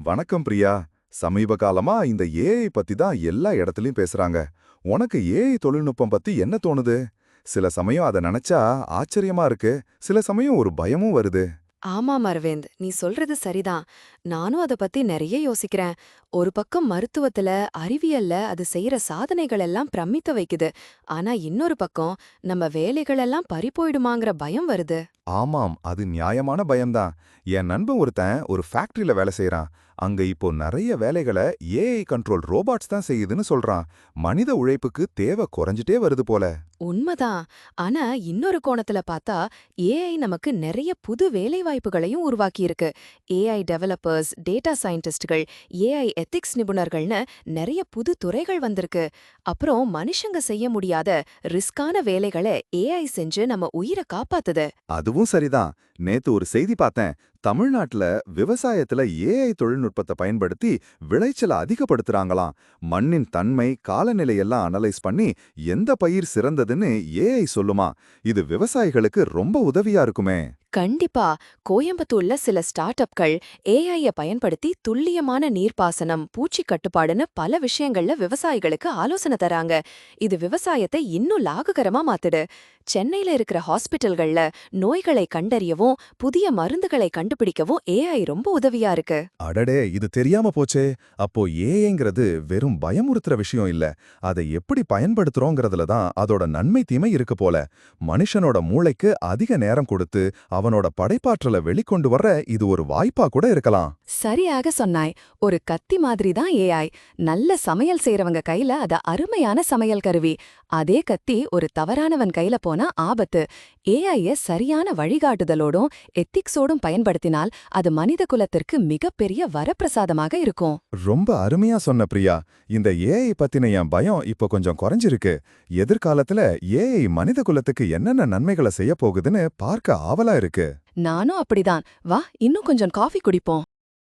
வணக்கம் பிரியா. சமீப காலமா இந்த ஏஐ பத்தி தான் எல்லா இடத்துலயும் பேசுறாங்க. உனக்கு ஏஐ தொழில்நுட்பம் பத்தி என்ன தோணுது? சில சமயம் அத நினைச்சா ஆச்சரியமா இருக்கு, சில சமயம் ஒரு பயமும் வருது. ஆமாம் அரவிந்த், நீ சொல்றது சரிதான். நானும் அத பத்தி நெறைய யோசிக்கிறேன். ஒரு பக்கம் மருத்துவத்துல, அறிவியல்ல அது செய்யற சாதனைகள் எல்லாம் பிரமிக்க வைக்குது. ஆனா இன்னொரு பக்கம் நம்ம வேலைகள் எல்லாம் பறிபோயிடுமாங்கிற பயம் வருது. ஆமாம், அது நியாயமான பயம்தான். என் நண்பன் ஒருத்தன் ஒரு ஃபேக்டரியில வேலை செய்யறான். அங்க இப்போ நிறைய வேலைகளை ஏஐ கண்ட்ரோல் ரோபாட்ஸ் தான் செய்யுதுன்னு சொல்றான். மனித உழைப்புக்கு தேவை குறைஞ்சிட்டே வருது போல. உண்மதான். ஆனா இன்னொரு கோணத்துல பார்த்தா, ஏஐ நமக்கு நெறைய புது வேலைவாய்ப்புகளையும் உருவாக்கியிருக்கு. ஏஐ டெவலப்பர்ஸ், டேட்டா சயின்டிஸ்ட்கள், ஏஐ எத்திக்ஸ் நிபுணர்கள்னு நெறைய புது துறைகள் வந்திருக்கு. அப்புறம் மனுஷங்க செய்ய முடியாத ரிஸ்கான வேலைகளை ஏஐ செஞ்சு நம்ம உயிரை காப்பாத்துது. அதுவும் சரிதான். நேத்து ஒரு செய்தி பார்த்தேன். தமிழ்நாட்டுல விவசாயத்துல ஏஐ தொழில்நுட்பத்தை பயன்படுத்தி விளைச்சலை அதிகப்படுத்துறாங்களாம். மண்ணின் தன்மை, காலநிலையெல்லாம் அனலைஸ் பண்ணி எந்த பயிர் சிறந்ததுன்னு ஏஐ சொல்லுமா. இது விவசாயிகளுக்கு ரொம்ப உதவியா இருக்குமே. கண்டிப்பா. கோயம்புத்தூர்ல சில ஸ்டார்ட் அப்கள் ஏஐய பயன்படுத்தி துல்லியமான நீர்ப்பாசனம், பூச்சி கட்டுப்பாடுன்னு பல விஷயங்கள்ல விவசாயிகளுக்கு ஆலோசனை தராங்க. இது விவசாயத்தை இன்னும் லாபகரமா மாத்துடு. சென்னையில இருக்கிற ஹாஸ்பிட்டல்கள்ல நோய்களை கண்டறியவும், புதிய மருந்துகளை கண்டுபிடிக்கவும் ஏஐ ரொம்ப உதவியா இருக்கு. அடடே, இது தெரியாம போச்சே. அப்போ ஏஐங்கிறது வெறும் பயமுறுத்துற விஷயம் இல்ல, அதை எப்படி பயன்படுத்துறோங்கிறதுல தான் அதோட நன்மை தீமை இருக்கு போல. மனுஷனோட மூளைக்கு அதிக நேரம் கொடுத்து அவனோட படைப்பாற்றலை வெளிக்கொண்டு வர்ற இது ஒரு வாய்ப்பா கூட இருக்கலாம். சரியாக சொன்னாய். ஒரு கத்தி மாதிரி தான் ஏஐ. நல்ல சமையல் செய்றவங்க கையில அது அருமையான சமையல் கருவி. அதே கத்தி ஒரு தவறானவன் கையில போனா ஆபத்து. ஏஐய சரியான வழிகாட்டுதலோடும் எத்திக்ஸோடும் பயன்படுத்தினால் அது மனித குலத்திற்கு மிகப்பெரிய வரப்பிரசாதமாக இருக்கும். ரொம்ப அருமையா சொன்ன பிரியா. இந்த ஏஐ பத்தின என் பயம் இப்போ கொஞ்சம் குறைஞ்சிருக்கு. எதிர்காலத்துல ஏஐ மனித குலத்துக்கு என்னென்ன நன்மைகளை செய்ய போகுதுன்னு பார்க்க ஆவலா இருக்கு. நானும் அப்படிதான். வா, இன்னும் கொஞ்சம் காஃபி குடிப்போம்.